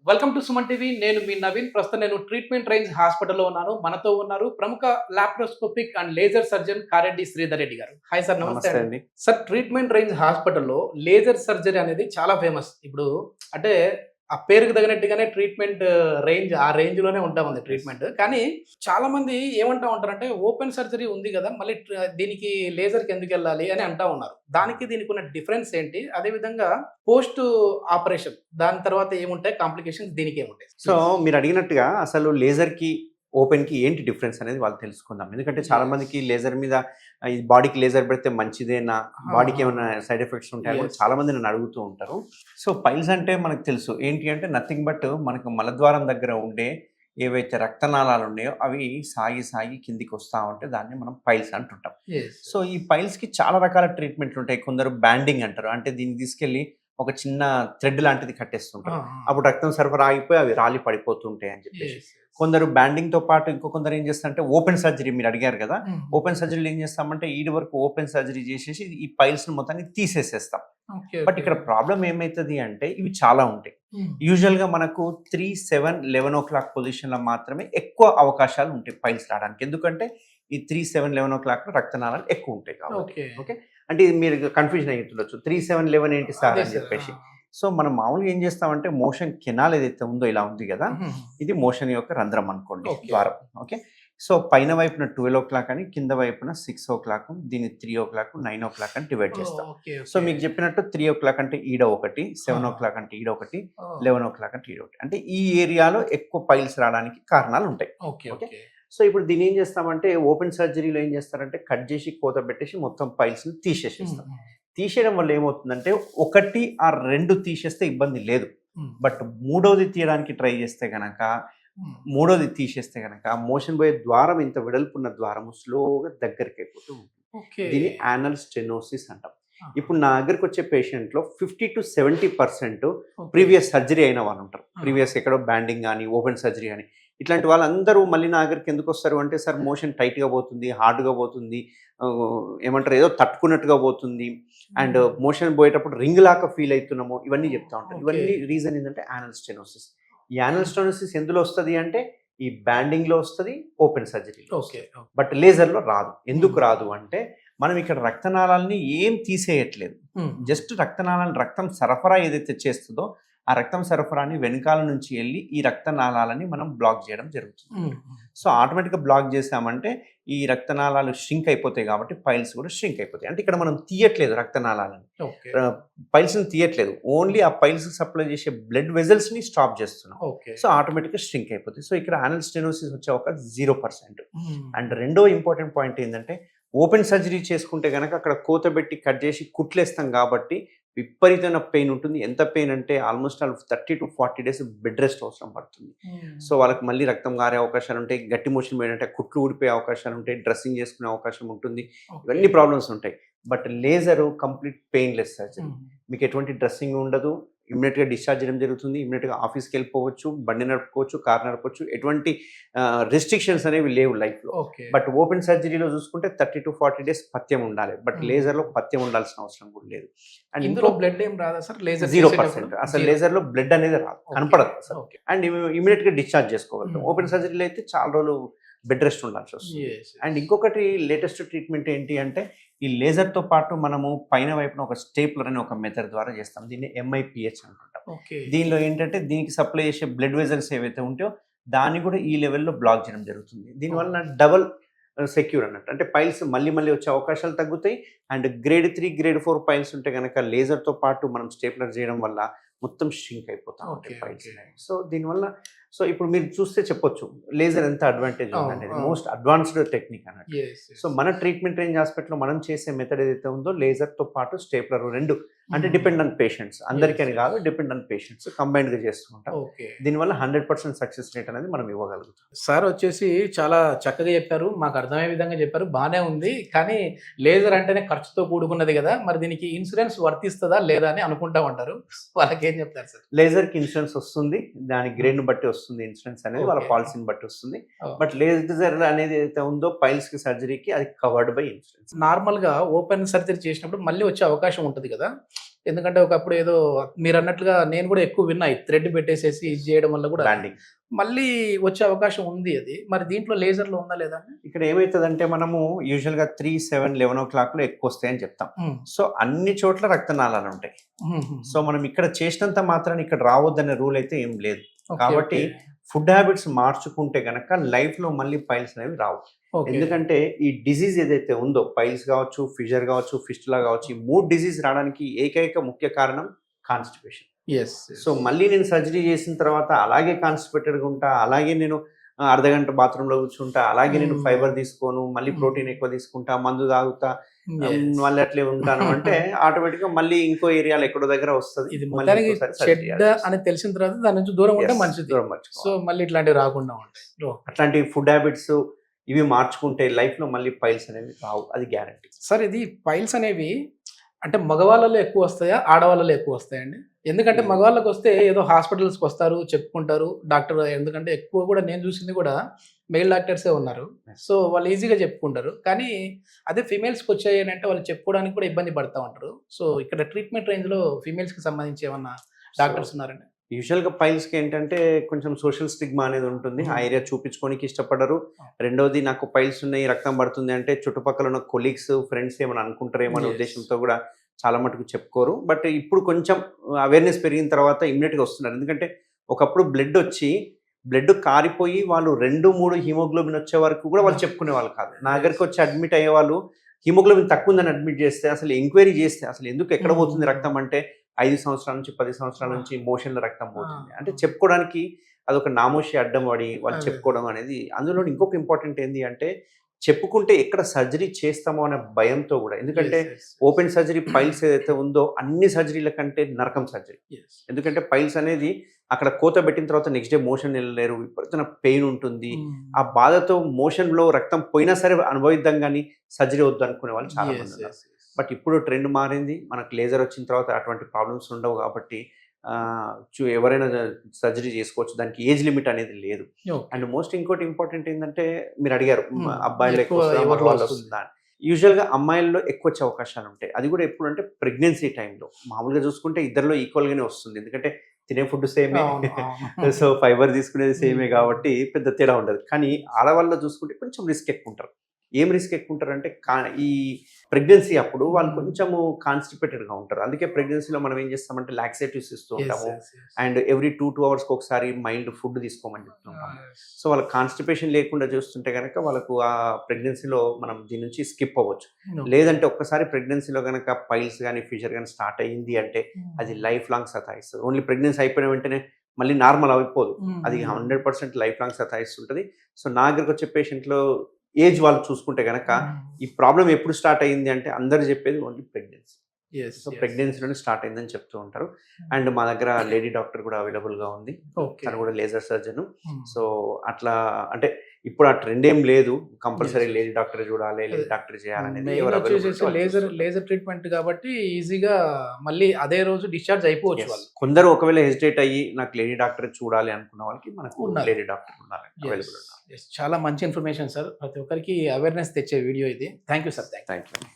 Welcome to Suman TV. నేను మీ నవీన్. ప్రస్తుతం నేను ట్రీట్మెంట్ రేంజ్ హాస్పిటల్లో ఉన్నాను. మనతో ఉన్నారు ప్రముఖ laparoscopic and laser surgeon Kareddy Sridhar Reddy గారు. హాయ్ సార్, నమస్తే అండి. సార్, ట్రీట్మెంట్ రేంజ్ హాస్పిటల్లో లేజర్ సర్జరీ అనేది చాలా ఫేమస్. ఇప్పుడు అంటే ఆ పేరుకు తగినట్టుగానే ట్రీట్మెంట్ రేంజ్ ఆ రేంజ్ లోనే ఉంటా ఉంది ట్రీట్మెంట్. కానీ చాలా మంది ఏమంటా ఉంటారంటే ఓపెన్ సర్జరీ ఉంది కదా, మళ్ళీ దీనికి లేజర్కి ఎందుకు వెళ్ళాలి అని అంటా ఉన్నారు. దీనికి ఉన్న డిఫరెన్స్ ఏంటి? అదే విధంగా పోస్ట్ ఆపరేషన్ దాని తర్వాత ఏముంటాయి కాంప్లికేషన్స్, దీనికి ఏముంటాయి? సో మీరు అడిగినట్టుగా అసలు లేజర్కి ఓపెన్కి ఏంటి డిఫరెన్స్ అనేది వాళ్ళు తెలుసుకుందాం. ఎందుకంటే చాలా మందికి లేజర్ మీద ఈ బాడీకి లేజర్ పెడితే మంచిదేనా, బాడీకి ఏమైనా సైడ్ ఎఫెక్ట్స్ ఉంటాయని కూడా చాలా మంది నన్ను అడుగుతూ ఉంటారు. సో పైల్స్ అంటే మనకు తెలుసు ఏంటి అంటే నథింగ్ బట్ మనకు మలద్వారం దగ్గర ఉండే ఏవైతే రక్తనాళాలు ఉన్నాయో అవి సాగి సాగి కిందికి వస్తూ ఉంటే దాన్ని మనం పైల్స్ అంటుంటాం. సో ఈ పైల్స్కి చాలా రకాల ట్రీట్మెంట్లు ఉంటాయి. కొందరు బ్యాండింగ్ అంటారు, అంటే దీన్ని తీసుకెళ్ళి ఒక చిన్న థ్రెడ్ లాంటిది కట్టేస్తుంటారు. అప్పుడు రక్తం సరఫరా ఆగిపోయి అవి రాలి పడిపోతుంటాయి అని చెప్పేసి. కొందరు బ్యాండింగ్ తో పాటు కొందరు ఏం చేస్తారంటే ఓపెన్ సర్జరీ, మీరు అడిగారు కదా, ఓపెన్ సర్జరీలు ఏం చేస్తామంటే ఈడి వరకు ఓపెన్ సర్జరీ చేసేసి ఈ పైల్స్ ని మొత్తాన్ని తీసేసేస్తాం. బట్ ఇక్కడ ప్రాబ్లం ఏమైతుంది అంటే ఇవి చాలా ఉంటాయి. యూజువల్ గా మనకు 3, 7, 11 o'clock పొజిషన్ లో మాత్రమే ఎక్కువ అవకాశాలు ఉంటాయి పైల్స్ రావడానికి. ఎందుకంటే ఈ 3, 7, 11 o'clock రక్తనాళాలు ఎక్కువ ఉంటాయి కాబట్టి. ఓకే, అంటే మీరు కన్ఫ్యూజన్ అవుతుండొచ్చు, 3, 7, 11 ఏంటి సార్ అని చెప్పేసి. సో మనం మామూలుగా ఏం చేస్తామంటే మోషన్ కెనాల్ ఏదైతే ఉందో ఇలా ఉంది కదా, ఇది మోషన్ యొక్క రంధ్రం అనుకోండి, ద్వారం. ఓకే, సో పైన వైపున 12 o'clock అని, కింద వైపున 6 o'clock, దీన్ని 3 o'clock, 9 o'clock అని డివైడ్ చేస్తాం. సో మీకు చెప్పినట్టు 3 o'clock అంటే ఈడ ఒకటి, 7 o'clock అంటే ఈడ ఒకటి, 11 o'clock అంటే ఈడ ఒకటి. అంటే ఈ ఏరియాలో ఎక్కువ పైల్స్ రావడానికి కారణాలు ఉంటాయి. ఓకే, సో ఇప్పుడు దీన్ని ఏం చేస్తామంటే ఓపెన్ సర్జరీలో ఏం చేస్తారంటే కట్ చేసి కోత పెట్టేసి మొత్తం పైల్స్ని తీసేసేస్తాం. తీసేయడం వల్ల ఏమవుతుందంటే 1 or 2 తీసేస్తే ఇబ్బంది లేదు. బట్ మూడోది తీయడానికి ట్రై చేస్తే గనక, మూడోది తీసేస్తే గనక మోషన్ పోయే ద్వారం ఇంత వెడల్పున్న ద్వారము స్లోగా దగ్గరికి అయిపోతూ ఉంటుంది. దీన్ని యానల్ స్టెనోసిస్ అంటాం. ఇప్పుడు నా దగ్గరకు వచ్చే పేషెంట్లో 50 to 70% ప్రీవియస్ సర్జరీ అయిన వాళ్ళు ఉంటారు. ప్రీవియస్ ఎక్కడో బ్యాండింగ్ కానీ ఓపెన్ సర్జరీ కానీ. ఇట్లాంటి వాళ్ళందరూ మళ్ళీ నా దగ్గరికి ఎందుకు వస్తారు అంటే, సార్ మోషన్ టైట్గా పోతుంది, హార్డ్గా పోతుంది, ఏమంటారు ఏదో తట్టుకున్నట్టుగా పోతుంది, అండ్ మోషన్ పోయేటప్పుడు రింగ్ లాగా ఫీల్ అవుతున్నాము, ఇవన్నీ చెప్తా ఉంటారు. ఇవన్నీ రీజన్ ఏంటంటే యానల్ స్టెనోసిస్. ఈ యానల్ స్టెనోసిస్ ఎందులో వస్తుంది అంటే ఈ బ్యాండింగ్లో వస్తుంది, ఓపెన్ సర్జరీ. బట్ లేజర్లో రాదు. ఎందుకు రాదు అంటే మనం ఇక్కడ రక్తనాళాలని ఏం తీసేయట్లేదు, జస్ట్ రక్తనాళాలను రక్తం సరఫరా ఏదైతే చేస్తుందో ఆ రక్తం సరఫరాని వెనకాల నుంచి వెళ్ళి ఈ రక్తనాళాలని మనం బ్లాక్ చేయడం జరుగుతుంది. సో ఆటోమేటిక్గా బ్లాక్ చేసామంటే ఈ రక్తనాళాలు ష్రింక్ అయిపోతాయి కాబట్టి పైల్స్ కూడా ష్రింక్ అయిపోతాయి. అంటే ఇక్కడ మనం తీయట్లేదు రక్తనాళాలని, పైల్స్ని తీయట్లేదు, ఓన్లీ ఆ పైల్స్ సప్లై చేసే బ్లడ్ వెజల్స్ని స్టాప్ చేస్తున్నాం. సో ఆటోమేటిక్గా ష్రింక్ అయిపోతాయి. సో ఇక్కడ యానల్ స్టెనోసిస్ వచ్చే ఒక 0%. అండ్ రెండో ఇంపార్టెంట్ పాయింట్ ఏంటంటే ఓపెన్ సర్జరీ చేసుకుంటే కనుక అక్కడ కోత పెట్టి కట్ చేసి కుట్లేస్తాం కాబట్టి విపరీతమైన పెయిన్ ఉంటుంది. ఎంత పెయిన్ అంటే almost 30 to 40 days bed rest అవసరం పడుతుంది. సో వాళ్ళకి మళ్ళీ రక్తం గారే అవకాశాలు ఉంటాయి, గట్టి మోషన్ పోయినట్టే కుట్లు ఊడిపోయే అవకాశాలు ఉంటాయి, డ్రెస్సింగ్ చేసుకునే అవకాశం ఉంటుంది, ఇవన్నీ ప్రాబ్లమ్స్ ఉంటాయి. But laser complete painless surgery. మీకు ఎటువంటి డ్రెస్సింగ్ ఉండదు, ఇమ్మీడియట్గా డిశ్చార్జ్ చేయడం జరుగుతుంది, ఇమ్మీడియట్గా ఆఫీస్కి వెళ్ళిపోవచ్చు, బండి నడుపుకోవచ్చు, కార్ నడపవచ్చు, ఎటువంటి రెస్ట్రిక్షన్స్ అనేవి లేవు లైఫ్లో. బట్ ఓపెన్ సర్జరీలో చూసుకుంటే 30 to 40 days పథ్యం ఉండాలి, బట్ లేజర్లో పథ్యం ఉండాల్సిన అవసరం కూడా లేదు. అండ్ ఇందులో బ్లడ్ ఏం రాదా సార్? లేజర్ 0%. అసలు లేజర్లో బ్లడ్ అనేది రాదు, కనపడదు అసలు. అండ్ ఇమ్మీడియట్గా డిశ్చార్జ్ చేసుకోగలుగుతాం. ఓపెన్ సర్జరీలో అయితే చాలా రోజులు బెడ్ రెస్ట్ ఉండాల్సి వస్తుంది. అండ్ ఇంకొకటి లేటెస్ట్ ట్రీట్మెంట్ ఏంటి అంటే ఈ లేజర్తో పాటు మనము పైన వైపున ఒక స్టేప్లర్ అనే ఒక మెథడ్ ద్వారా చేస్తాం. దీన్ని MIPH అంటుంటాం. దీనిలో ఏంటంటే దీనికి సప్లై చేసే బ్లడ్ వెజల్స్ ఏవైతే ఉంటాయో దాన్ని కూడా ఈ లెవెల్లో బ్లాక్ చేయడం జరుగుతుంది. దీనివల్ల డబల్ సెక్యూర్ అన్నట్టు, అంటే పైల్స్ మళ్ళీ వచ్చే అవకాశాలు తగ్గుతాయి. అండ్ గ్రేడ్ 3, గ్రేడ్ 4 పైల్స్ ఉంటే కనుక లేజర్తో పాటు మనం స్టేప్లర్ చేయడం వల్ల మొత్తం షింక్ అయిపోతాం పైల్స్. సో దీనివల్ల సో ఇప్పుడు మీరు చూస్తే చెప్పొచ్చు లేజర్ ఎంత అడ్వాంటేజ్ ఉందనేది. మోస్ట్ అడ్వాన్స్డ్ టెక్నిక్ అన్నట్టు. సో మన ట్రీట్మెంట్ రేంజ్ హాస్పిటల్లో మనం చేసే మెథడ్ ఏదైతే ఉందో లేజర్తో పాటు స్టేప్లర్ రెండు, అంటే డిపెండ్ ఆన్ పేషెంట్స్, అందరికీ కాదు, డిపెండ్ ఆన్ పేషెంట్స్ కంబైన్డ్గా చేస్తుంటాం. దీనివల్ల 100% సక్సెస్ రేట్ అనేది మనం ఇవ్వగలుగుతాం. సార్ వచ్చేసి చాలా చక్కగా చెప్పారు, మాకు అర్థమయ్యే విధంగా చెప్పారు, బాగానే ఉంది. కానీ లేజర్ అంటేనే ఖర్చుతో కూడుకున్నది కదా, మరి దీనికి ఇన్సూరెన్స్ వర్తిస్తుందా లేదా అని అనుకుంటా ఉంటారు. వాళ్ళకి ఏం చెప్తారు సార్? లేజర్కి ఇన్సూరెన్స్ వస్తుంది, దాని గ్రేడ్ని బట్టి వస్తుంది ఇన్సూరెన్స్ అనేది, వాళ్ళ పాలసీని బట్టి వస్తుంది. బట్ లేజర్ అనేది ఏదైతే ఉందో పైల్స్ కి సర్జరీకి అది కవర్డ్ బై ఇన్సూరెన్స్. నార్మల్ గా ఓపెన్ సర్జరీ చేసినప్పుడు మళ్ళీ వచ్చే అవకాశం ఉంటుంది కదా, ఎందుకంటే ఒకప్పుడు ఏదో మీరు అన్నట్లుగా నేను కూడా ఎక్కువ విన్నా, థ్రెడ్ పెట్టేసేసి ఇది చేయడం వల్ల కూడా బ్రాండింగ్. మళ్ళీ వచ్చే అవకాశం ఉంది అది. మరి దీంట్లో లేజర్‌లో ఉందా లేదా అండి? ఇక్కడ ఏమైతదంటే మనము యూజువల్‌గా 3, 7, 11 ఎక్కువ వస్తాయని చెప్తాం. సో అన్ని చోట్ల రక్తనాళాలు ఉంటాయి. సో మనం ఇక్కడ చేసినంత మాత్రాన ఇక్కడ రావద్దనే రూల్ అయితే ఏం లేదు. కాబట్టి ఫుడ్ హ్యాబిట్స్ మార్చుకుంటే గనక లైఫ్‌లో మళ్ళీ పైల్స్ అనేవి రావు. ఎందుకంటే ఈ డిసీజ్ ఏదైతే ఉందో పైల్స్ కావచ్చు, ఫిషర్ కావచ్చు, ఫిస్టులా కావచ్చు, ఈ 3 డిసీజ్ రావడానికి ఏకైక ముఖ్య కారణం కాన్‌స్టిపేషన్. సో మళ్ళీ నేను సర్జరీ చేసిన తర్వాత అలాగే కాన్‌స్టిపేటెడ్‌గా ఉంటా, అలాగే నేను అర్ధగంట బాత్రూంలో కూర్చుంటా, అలాగే నేను ఫైబర్ తీసుకోను, మళ్ళీ ప్రోటీన్ ఎక్కువ తీసుకుంటా, మందు తాగుతా, మళ్ళీ అట్లే ఉంటాను అంటే ఆటోమేటిక్‌గా మళ్ళీ ఇంకో ఏరియాలో ఎక్కడో దగ్గర వస్తది. ఇది మొత్తానికి చెడ్డ అని తెలిసిన తర్వాత దాని నుంచి దూరం ఉంటే మంచిది. సో మళ్ళీ ఇట్లాంటివి రాకుండా ఉంటాయి. అట్లాంటి ఫుడ్ హ్యాబిట్స్ ఇవి మార్చుకుంటే లైఫ్‌లో మళ్ళీ పైల్స్ అనేవి రావు, అది గ్యారంటీ. సార్ ఇది పైల్స్ అనేవి అంటే మగవాళ్ళలో ఎక్కువ వస్తాయా, ఆడవాళ్ళలో ఎక్కువ వస్తాయండి? ఎందుకంటే మగవాళ్ళకి వస్తే ఏదో హాస్పిటల్స్కి వస్తారు, చెప్పుకుంటారు డాక్టర్. ఎందుకంటే ఎక్కువ కూడా నేను చూసింది కూడా మెయిల్ డాక్టర్సే ఉన్నారు. సో వాళ్ళు ఈజీగా చెప్పుకుంటారు. కానీ అదే ఫీమేల్స్కి వచ్చాయి అని అంటే వాళ్ళు చెప్పుకోవడానికి కూడా ఇబ్బంది పడతా ఉంటారు. సో ఇక్కడ ట్రీట్మెంట్ రేంజ్లో ఫీమేల్స్కి సంబంధించి ఏమన్నా డాక్టర్స్ ఉన్నారండి? యూజువల్గా పైల్స్కి ఏంటంటే కొంచెం సోషల్ స్టిగ్మా అనేది ఉంటుంది. ఆ ఏరియా చూపించుకోనికి ఇష్టపడరు. రెండోది నాకు పైల్స్ ఉన్నాయి, రక్తం పడుతుంది అంటే చుట్టుపక్కల ఉన్న కొలీగ్స్, ఫ్రెండ్స్ ఏమైనా అనుకుంటారేమో అనే ఉద్దేశంతో కూడా చాలా మటుకు చెప్పుకోరు. బట్ ఇప్పుడు కొంచెం అవేర్నెస్ పెరిగిన తర్వాత ఇమ్మీడియట్గా వస్తున్నారు. ఎందుకంటే ఒకప్పుడు బ్లడ్ కారిపోయి వాళ్ళు 2, 3 హిమోగ్లోబిన్ వచ్చే వరకు కూడా వాళ్ళు చెప్పుకునే వాళ్ళు కాదు. నా దగ్గరికి వచ్చి అడ్మిట్ అయ్యే వాళ్ళు హిమోగ్లోబిన్ తక్కువ ఉందని అడ్మిట్ చేస్తే అసలు ఎంక్వైరీ చేస్తే అసలు ఎందుకు ఎక్కడ పోతుంది రక్తం అంటే 5 సంవత్సరాల నుంచి 10 సంవత్సరాల నుంచి మోషన్లో రక్తం పోతుంది అంటే చెప్పుకోవడానికి అదొక నామోషి అడ్డం పడి వాళ్ళు చెప్పుకోవడం అనేది. అందులో ఇంకొక ఇంపార్టెంట్ ఏంటి అంటే చెప్పుకుంటే ఎక్కడ సర్జరీ చేస్తామో అనే భయంతో కూడా. ఎందుకంటే ఓపెన్ సర్జరీ పైల్స్ ఏదైతే ఉందో అన్ని సర్జరీల కంటే నరకం సర్జరీ. ఎందుకంటే పైల్స్ అనేది అక్కడ కోత పెట్టిన తర్వాత నెక్స్ట్ డే మోషన్ వెళ్ళలేరు, విపరీతమైన పెయిన్ ఉంటుంది. ఆ బాధతో మోషన్లో రక్తం పోయినా సరే అనుభవిద్దాం కానీ సర్జరీ వద్దు అనుకునే వాళ్ళు చాలా మంది ఉన్నారు. బట్ ఇప్పుడు ట్రెండ్ మారింది, మనకు లేజర్ వచ్చిన తర్వాత అటువంటి ప్రాబ్లమ్స్ ఉండవు. కాబట్టి ఎవరైనా సర్జరీ చేసుకోవచ్చు, దానికి ఏజ్ లిమిట్ అనేది లేదు. అండ్ మోస్ట్ ఇంకోటి ఇంపార్టెంట్ ఏంటంటే మీరు అడిగారు అబ్బాయిలు ఎక్కువ వస్తుందా. యూజువల్గా అమ్మాయిల్లో ఎక్కువ వచ్చే అవకాశాలు ఉంటాయి. అది కూడా ఎప్పుడు అంటే ప్రెగ్నెన్సీ టైంలో. మామూలుగా చూసుకుంటే ఇద్దరిలో ఈక్వల్గానే వస్తుంది, ఎందుకంటే తినే ఫుడ్ సేమే, సో ఫైబర్ తీసుకునేది సేమే కాబట్టి పెద్ద తేడా ఉండదు. కానీ ఆడవాళ్ళలో చూసుకుంటే కొంచెం రిస్క్ ఎక్కువ ఉంటారు. ఏం రిస్క్ ఎక్కువ ఉంటారంటే ఈ ప్రెగ్నెన్సీ అప్పుడు వాళ్ళు కొంచెము కాన్స్టిపేటెడ్గా ఉంటారు. అందుకే ప్రెగ్నెన్సీలో మనం ఏం చేస్తామంటే లాక్సేటివ్స్ ఇస్తూ ఉంటాము. అండ్ ఎవ్రీ 2 అవర్స్కి ఒకసారి మైల్డ్ ఫుడ్ తీసుకోమని చెప్తుంటాము. సో వాళ్ళకి కాన్స్టిపేషన్ లేకుండా చూస్తుంటే కనుక వాళ్ళకు ఆ ప్రెగ్నెన్సీలో మనం దీని నుంచి స్కిప్ అవ్వచ్చు. లేదంటే ఒక్కసారి ప్రెగ్నెన్సీలో కనుక పైల్స్ కానీ ఫిషర్ కానీ స్టార్ట్ అయ్యింది అంటే అది లైఫ్ లాంగ్ సతాయిస్తుంది. ఓన్లీ ప్రెగ్నెన్సీ అయిపోయిన వెంటనే మళ్ళీ నార్మల్ అయిపోదు, అది 100% లైఫ్ లాంగ్ సతాయిస్తుంటుంది. సో నా దగ్గరకు వచ్చే పేషెంట్లో ఏజ్ వాళ్ళు చూసుకుంటే కనుక ఈ ప్రాబ్లం ఎప్పుడు స్టార్ట్ అయ్యింది అంటే అందరు చెప్పేది ఓన్లీ ప్రెగ్నెన్సీ. సో ప్రెగ్నెన్సీలోనే స్టార్ట్ అయిందని చెప్తూ ఉంటారు. అండ్ మా దగ్గర లేడీ డాక్టర్ కూడా అవైలబుల్గా ఉంది, తను కూడా లేజర్ సర్జన్. సో అట్లా అంటే ఇప్పుడు ఆ ట్రెండ్ ఏం లేదు, కంపల్సరీ లేడీ డాక్టర్ చూడాలి, లేడీ డాక్టర్ చేయాలనేది. లేజర్ ట్రీట్మెంట్ కాబట్టి ఈజీగా మళ్ళీ అదే రోజు డిశ్చార్జ్ అయిపోవచ్చు వాళ్ళు. కొందరు ఒకవేళ హెసిటేట్ అయ్యి నాకు లేడీ డాక్టర్ చూడాలి అనుకున్న వాళ్ళకి మనకు లేడీ డాక్టర్ ఉన్నారు, అవైలబుల్ ఉన్నారు. చాలా మంచి ఇన్ఫర్మేషన్ సార్, ప్రతి ఒక్కరికి అవేర్నెస్ తెచ్చే వీడియో ఇది. Thank you sir. Thank you.